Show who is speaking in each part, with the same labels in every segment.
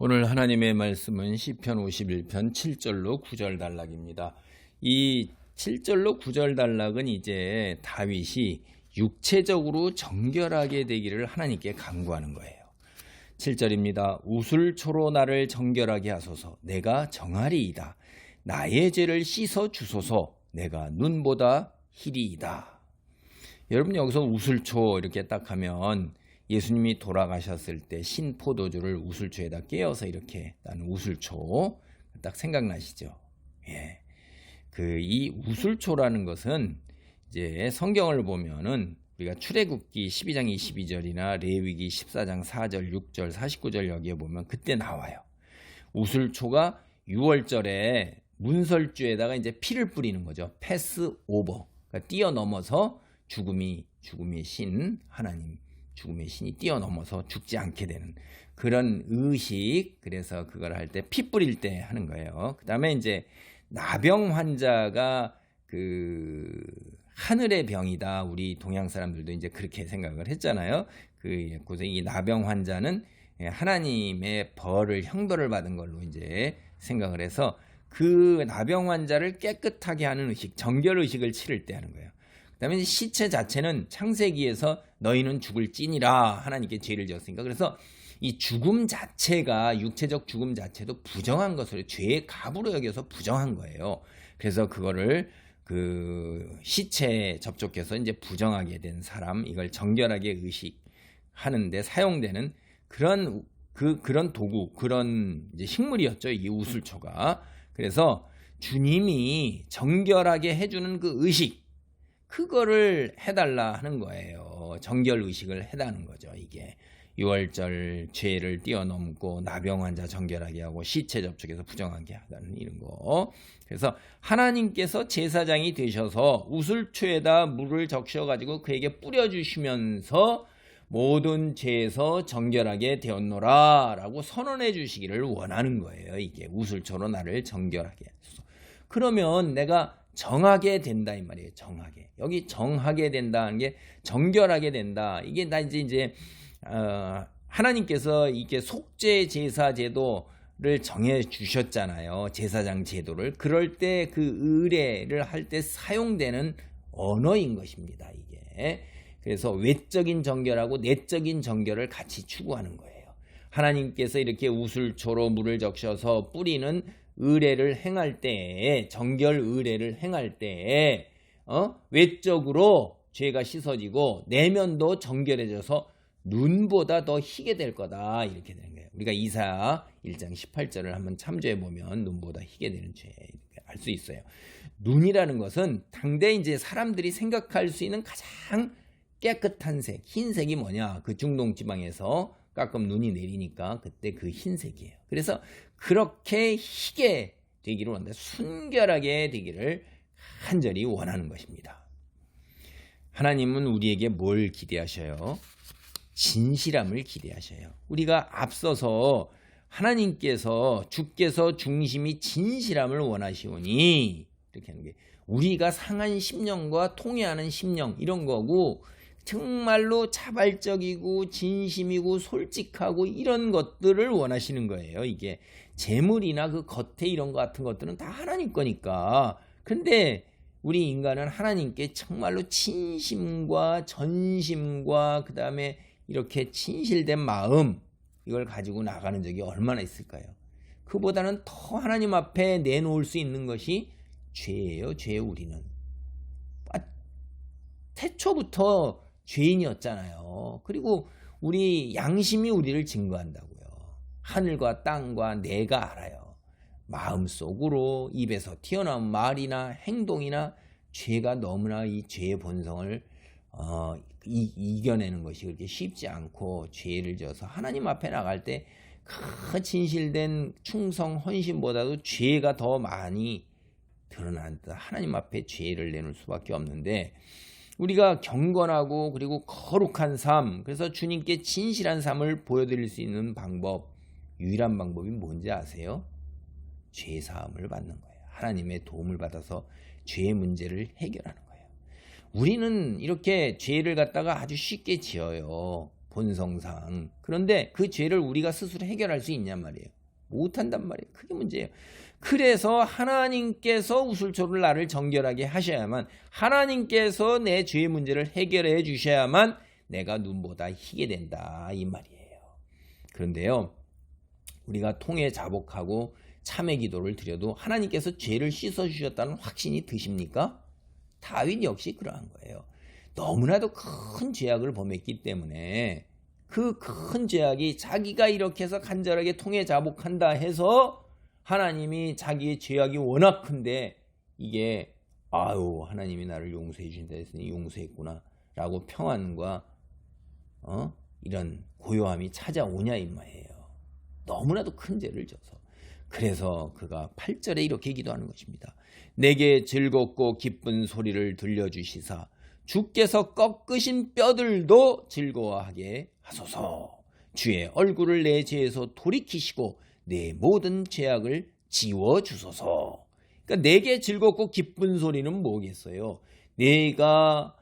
Speaker 1: 오늘 하나님의 말씀은 시편 51편 7절로 9절 단락입니다. 이 7절로 9절 단락은 이제 다윗이 육체적으로 정결하게 되기를 하나님께 간구하는 거예요. 7절입니다. 우슬초로 나를 정결하게 하소서. 내가 정하리이다. 나의 죄를 씻어 주소서. 내가 눈보다 희리이다. 여러분, 여기서 우슬초 이렇게 딱 하면 예수님이 돌아가셨을 때 신포도주를 우슬초에다 깨어서 이렇게 나는 우슬초 딱 생각나시죠? 예. 이 우슬초라는 것은 이제 성경을 보면은 우리가 출애굽기 12장 22절이나 레위기 14장 4절, 6절, 49절 여기에 보면 그때 나와요. 우슬초가 6월절에 문설주에다가 이제 피를 뿌리는 거죠. 패스 오버. 그러니까 뛰어넘어서 죽음의 신 하나님, 죽음의 신이 뛰어넘어서 죽지 않게 되는 그런 의식. 그래서 그걸 할 때 피 뿌릴 때 하는 거예요. 그 다음에 이제 나병 환자가 하늘의 병이다. 우리 동양 사람들도 이제 그렇게 생각을 했잖아요. 이 나병 환자는 하나님의 벌을, 형벌을 받은 걸로 이제 생각을 해서 그 나병 환자를 깨끗하게 하는 의식, 정결 의식을 치를 때 하는 거예요. 그 다음에 시체 자체는 창세기에서 너희는 죽을지니라 하나님께 죄를 지었으니까, 그래서 이 죽음 자체가, 육체적 죽음 자체도 부정한 것을 죄의 값으로 여겨서 부정한 거예요. 그래서 그거를 시체에 접촉해서 이제 부정하게 된 사람, 이걸 정결하게 의식하는데 사용되는 그런 도구, 그런 이제 식물이었죠, 이 우슬초가. 그래서 주님이 정결하게 해주는 그 의식, 그거를 해달라 하는 거예요. 정결 의식을 해달라는 거죠. 이게 6월절 죄를 뛰어넘고 나병 환자 정결하게 하고 시체 접촉해서 부정하게 하다는 이런 거. 그래서 하나님께서 제사장이 되셔서 우슬초에다 물을 적셔가지고 그에게 뿌려주시면서 모든 죄에서 정결하게 되었노라 라고 선언해 주시기를 원하는 거예요. 이게 우슬초로 나를 정결하게 해서. 그러면 내가 정하게 된다 이 말이에요. 정하게. 여기 정하게 된다는 게 정결하게 된다. 이게 나 이제 하나님께서 이게 속죄 제사 제도를 정해 주셨잖아요. 제사장 제도를. 그럴 때 그 의례를 할 때 사용되는 언어인 것입니다. 이게. 그래서 외적인 정결하고 내적인 정결을 같이 추구하는 거예요. 하나님께서 이렇게 우슬초로 물을 적셔서 뿌리는 의례를 행할 때에, 정결 의례를 행할 때에 외적으로 죄가 씻어지고 내면도 정결해져서 눈보다 더 희게 될 거다, 이렇게 되는 거예요. 우리가 이사야 1장 18절을 한번 참조해 보면 눈보다 희게 되는 죄 알 수 있어요. 눈이라는 것은 당대 이제 사람들이 생각할 수 있는 가장 깨끗한 색, 흰색이 뭐냐? 그 중동 지방에서 가끔 눈이 내리니까 그때 그 흰색이에요. 그래서 그렇게 희게 되기를 원한다. 순결하게 되기를 간절히 원하는 것입니다. 하나님은 우리에게 뭘 기대하셔요? 진실함을 기대하셔요. 우리가 앞서서 하나님께서, 주께서 중심이 진실함을 원하시오니, 이렇게 하는 게 우리가 상한 심령과 통회하는 심령, 이런 거고, 정말로 자발적이고 진심이고 솔직하고 이런 것들을 원하시는 거예요. 이게 재물이나 그 겉에 이런 것 같은 것들은 다 하나님 거니까. 근데 우리 인간은 하나님께 정말로 진심과 전심과 그 다음에 이렇게 진실된 마음, 이걸 가지고 나가는 적이 얼마나 있을까요? 그보다는 더 하나님 앞에 내놓을 수 있는 것이 죄예요. 죄. 우리는 태초부터 죄인이었잖아요. 그리고 우리 양심이 우리를 증거한다고요. 하늘과 땅과 내가 알아요. 마음속으로 입에서 튀어나온 말이나 행동이나 죄가 너무나 이 죄의 본성을 이겨내는 것이 그렇게 쉽지 않고, 죄를 져서 하나님 앞에 나갈 때 그 진실된 충성 헌신보다도 죄가 더 많이 드러난다. 하나님 앞에 죄를 내놓을 수밖에 없는데, 우리가 경건하고 그리고 거룩한 삶, 그래서 주님께 진실한 삶을 보여드릴 수 있는 방법, 유일한 방법이 뭔지 아세요? 죄 사함을 받는 거예요. 하나님의 도움을 받아서 죄의 문제를 해결하는 거예요. 우리는 이렇게 죄를 갖다가 아주 쉽게 지어요. 본성상. 그런데 그 죄를 우리가 스스로 해결할 수 있냔 말이에요. 못한단 말이에요. 그게 문제예요. 그래서 하나님께서 우슬초를 나를 정결하게 하셔야만, 하나님께서 내 죄의 문제를 해결해 주셔야만 내가 눈보다 희게 된다 이 말이에요. 그런데요, 우리가 통해 자복하고 참회 기도를 드려도 하나님께서 죄를 씻어주셨다는 확신이 드십니까? 다윗 역시 그러한 거예요. 너무나도 큰 죄악을 범했기 때문에 그 큰 죄악이 자기가 이렇게 해서 간절하게 통해 자복한다 해서 하나님이 자기의 죄악이 워낙 큰데 이게 하나님이 나를 용서해 주신다 했으니 용서했구나 라고 평안과 이런 고요함이 찾아오냐 이 말이에요. 너무나도 큰 죄를 져서. 그래서 그가 8절에 이렇게 기도하는 것입니다. 내게 즐겁고 기쁜 소리를 들려주시사 주께서 꺾으신 뼈들도 즐거워하게 하소서. 주의 얼굴을 내 죄에서 돌이키시고 내 모든 죄악을 지워주소서. 그러니까 내게 즐겁고 기쁜 소리는 뭐겠어요? 내가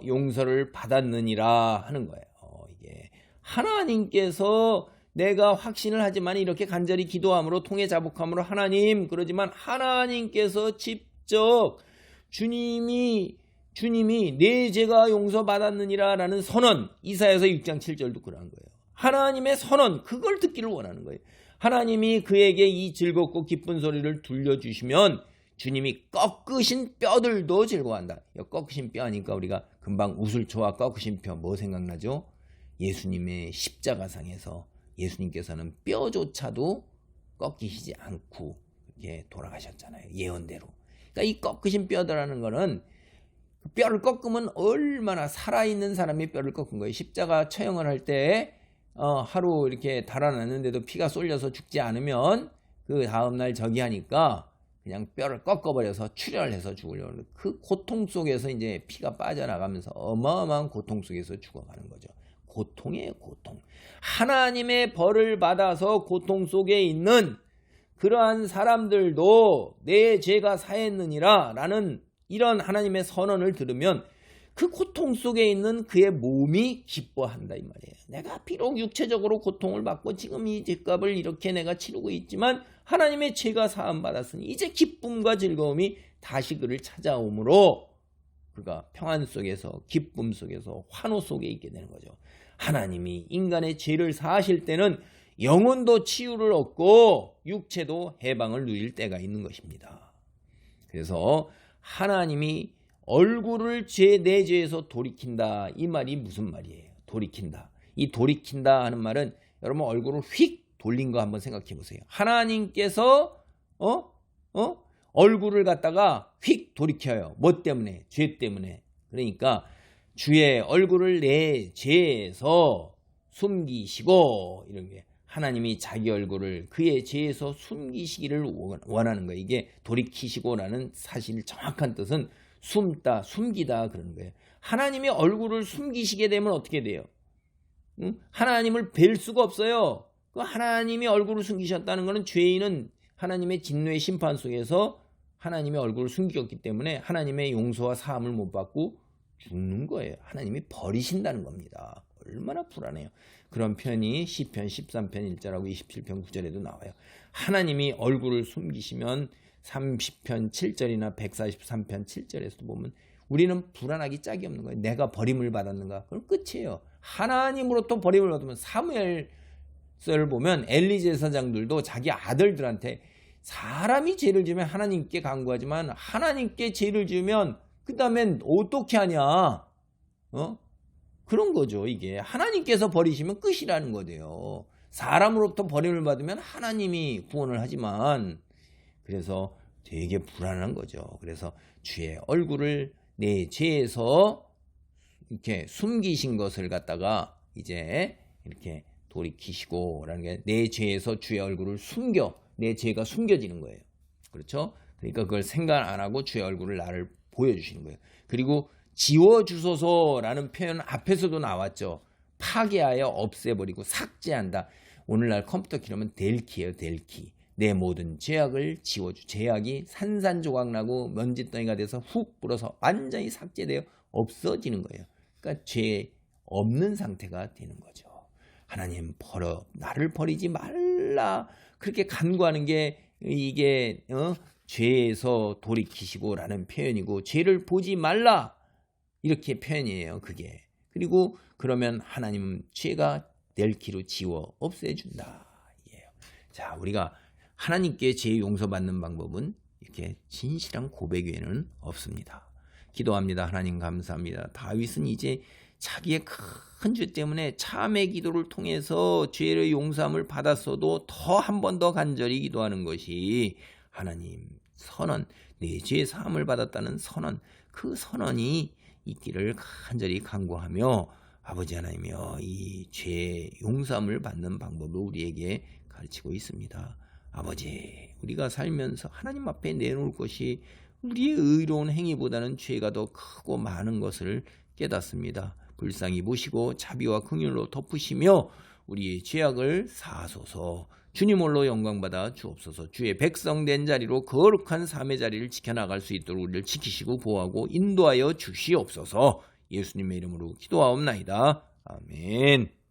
Speaker 1: 용서를 받았느니라 하는 거예요. 이게 하나님께서 내가 확신을 하지만 이렇게 간절히 기도함으로 통해 자복함으로 하나님, 그러지만 하나님께서 직접 주님이 내 죄가 용서받았느니라 라는 선언, 이사야서 6장 7절도 그러한 거예요. 하나님의 선언, 그걸 듣기를 원하는 거예요. 하나님이 그에게 이 즐겁고 기쁜 소리를 들려주시면 주님이 꺾으신 뼈들도 즐거워한다. 꺾으신 뼈 하니까 우리가 금방 우슬초와 꺾으신 뼈 뭐 생각나죠? 예수님의 십자가상에서 예수님께서는 뼈조차도 꺾이시지 않고 이렇게 돌아가셨잖아요. 예언대로. 그러니까 이 꺾으신 뼈들라는 거는 뼈를 꺾으면 얼마나 살아있는 사람이 뼈를 꺾은 거예요. 십자가 처형을 할 때 하루 이렇게 달아났는데도 피가 쏠려서 죽지 않으면 그 다음날 저기 하니까 그냥 뼈를 꺾어버려서 출혈해서 죽으려고 그 고통 속에서 이제 피가 빠져나가면서 어마어마한 고통 속에서 죽어가는 거죠. 고통이에요, 고통. 하나님의 벌을 받아서 고통 속에 있는 그러한 사람들도 내 죄가 사했느니라 라는 이런 하나님의 선언을 들으면 그 고통 속에 있는 그의 몸이 기뻐한다 이 말이에요. 내가 비록 육체적으로 고통을 받고 지금 이 죄값을 이렇게 내가 치르고 있지만 하나님의 죄가 사함 받았으니 이제 기쁨과 즐거움이 다시 그를 찾아오므로 그가 평안 속에서 기쁨 속에서 환호 속에 있게 되는 거죠. 하나님이 인간의 죄를 사하실 때는 영혼도 치유를 얻고 육체도 해방을 누릴 때가 있는 것입니다. 그래서 하나님이 얼굴을 내 죄에서 돌이킨다 이 말이 무슨 말이에요? 돌이킨다. 이 돌이킨다 하는 말은 여러분 얼굴을 휙 돌린 거 한번 생각해 보세요. 하나님께서 얼굴을 갖다가 휙 돌이켜요. 뭐 때문에? 죄 때문에. 그러니까 주의 얼굴을 내 죄에서 숨기시고 이런 게 하나님이 자기 얼굴을 그의 죄에서 숨기시기를 원하는 거예요. 이게 돌이키시고라는 사실 정확한 뜻은 숨다, 숨기다 그러는 거예요. 하나님의 얼굴을 숨기시게 되면 어떻게 돼요? 하나님을 뵐 수가 없어요. 하나님이 얼굴을 숨기셨다는 것은 죄인은 하나님의 진노의 심판 속에서 하나님의 얼굴을 숨겼기 때문에 하나님의 용서와 사함을 못 받고 죽는 거예요. 하나님이 버리신다는 겁니다. 얼마나 불안해요. 그런 편이 시편 13편 1절하고 27편 9절에도 나와요. 하나님이 얼굴을 숨기시면 30편 7절이나 143편 7절에서도 보면 우리는 불안하기 짝이 없는 거예요. 내가 버림을 받았는가? 그럼 끝이에요. 하나님으로부터 버림을 받으면 사무엘서를 보면 엘리 제사장들도 자기 아들들한테 사람이 죄를 지으면 하나님께 간구하지만 하나님께 죄를 지으면 그 다음엔 어떻게 하냐? 그런 거죠. 이게 하나님께서 버리시면 끝이라는 거예요. 사람으로부터 버림을 받으면 하나님이 구원을 하지만 그래서 되게 불안한 거죠. 그래서 주의 얼굴을 내 죄에서 이렇게 숨기신 것을 갖다가 이제 이렇게 돌이키시고라는 게 내 죄에서 주의 얼굴을 숨겨 내 죄가 숨겨지는 거예요. 그렇죠? 그러니까 그걸 생각 안 하고 주의 얼굴을 나를 보여주시는 거예요. 그리고 지워주소서라는 표현 앞에서도 나왔죠. 파괴하여 없애버리고 삭제한다. 오늘날 컴퓨터 키우면 델키예요. 델키. 내 모든 죄악을 지워주. 죄악이 산산조각 나고 먼지덩이가 돼서 훅 불어서 완전히 삭제되어 없어지는 거예요. 그러니까 죄 없는 상태가 되는 거죠. 하나님 나를 버리지 말라 그렇게 간구하는 게 이게 죄에서 돌이키시고라는 표현이고 죄를 보지 말라 이렇게 표현이에요. 그게. 그리고 그러면 하나님은 죄가 낼기로 지워 없애준다. 자, 우리가 하나님께 죄 용서받는 방법은 이렇게 진실한 고백 외에는 없습니다. 기도합니다. 하나님 감사합니다. 다윗은 이제 자기의 큰 죄 때문에 참의 기도를 통해서 죄의 용서함을 받았어도 더 한 번 더 간절히 기도하는 것이 하나님 선언, 내 죄의 사함을 받았다는 선언, 그 선언이 있기를 간절히 간구하며 아버지 하나님이여 이 죄의 용서함을 받는 방법을 우리에게 가르치고 있습니다. 아버지, 우리가 살면서 하나님 앞에 내놓을 것이 우리의 의로운 행위보다는 죄가 더 크고 많은 것을 깨닫습니다. 불쌍히 보시고 자비와 긍휼로 덮으시며 우리의 죄악을 사하소서. 주님 홀로 영광받아 주옵소서. 주의 백성된 자리로 거룩한 삶의 자리를 지켜나갈 수 있도록 우리를 지키시고 보호하고 인도하여 주시옵소서. 예수님의 이름으로 기도하옵나이다. 아멘.